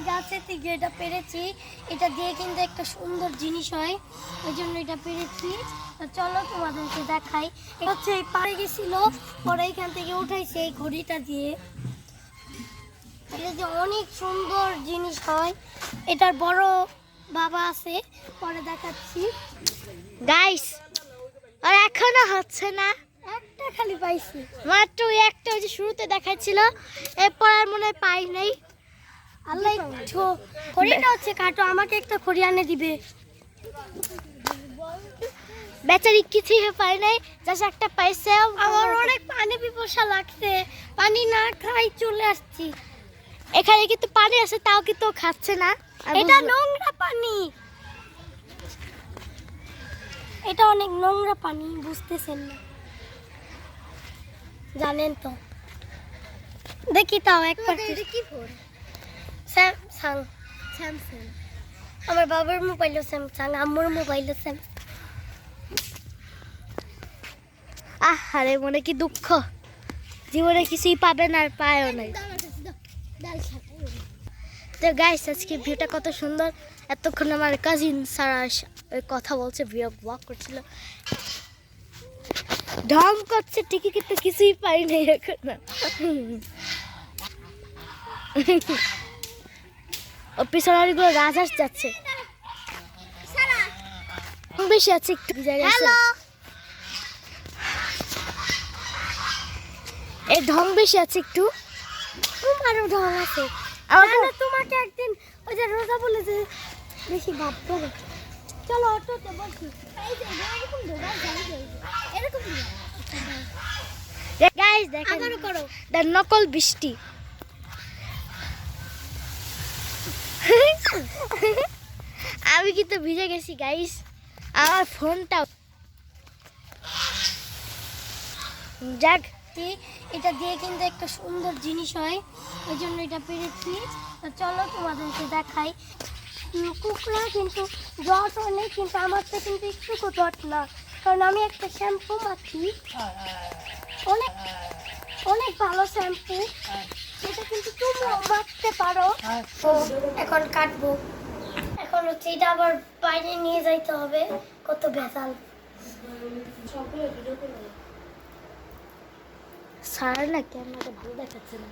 গাছে থেকে এটা পেরেছি, এটা দিয়ে কিন্তু একটা সুন্দর জিনিস হয়, ওই জন্য এটা পেরেছি। তো চলো তোমাদেরকে দেখাই। এটা হচ্ছে এই পাড়ে গেছিল, পরে এখান থেকে উঠাইছে এই ঘড়িটা দিয়ে। এটা যে অনেক সুন্দর জিনিস হয়, এটার বড় বাবা আছে, পরে দেখাচ্ছি গাইস। আর এখনো হচ্ছে না, একটা খালি পাইছি মাত্র একটা ওই যে শুরুতে দেখাচ্ছিল, এরপর আর মনে হয় পাই নাই। আল্লাহ খড়িটা হচ্ছে কাটো, আমাকে একটা খড়ি আনে দিবে। বেচারি কিছুই পাই নাই, জাস্ট একটা পাইছে। আমার অনেক পানি পিপাসা লাগছে, পানি না খাই চলে আসছি। এখানে কিন্তু পানি আছে, তাও কিন্তু ও খাচ্ছে না। এটা নোংরা পানি, এটা অনেক নোংরা পানি, বুঝতেছেন না? জানেন তো। দেখি তাও একবার কি ফোন? স্যামসাং। স্যামসাং। আমার বাবার মোবাইলও স্যামসাং, আম্মুর মোবাইলও স্যামসাং। আরে মনে কি দুঃখ, জীবনে কিছুই পাবে না, আর পায়ও নাই। তো গাইস, আজকে ভিউটা কত সুন্দর। এতক্ষণ আমার কাজিন সারা কথা বলছে, ওয়াক করছিল, ঢং করছে ঠিকই, কিন্তু কিছুই পাই নাই এখন। ও পিছনে অনেকগুলো রাজহাঁস যাচ্ছে, বেশি আছে একটু এই ঢং বেশি আছে একটু। তোমারও ঢং আছে। তোমাকে একদিন ওই যে রোজা বলে যে বেশি ভাব করে। চলো অটোতে বসি। এই যে এরকম ধোবা এরকম গাইস দেখেন, আবারও করো। নকল বৃষ্টি। আমি কিন্তু ভিজে গেছি গাইস, আমার ফোনটা যাক। এটা দিয়ে কিন্তু একটা সুন্দর জিনিস হয়, ওই জন্য এটা পেরেছি। তো চলো তোমাদেরকে দেখাই। কুকরা কিন্তু জট নেই, কিন্তু আমার তো কিন্তু একটু জট না, কারণ আমি একটা শ্যাম্পু মাখি, অনেক অনেক ভালো শ্যাম্পু, এটা কিন্তু তুমিও মাখতে পারো। তো এখন কাটবো, এখন হচ্ছে এটা আবার বাইরে নিয়ে যাইতে হবে, কত ভেজাল। সারা না ক্যামেরাটা ভালো দেখাচ্ছে না।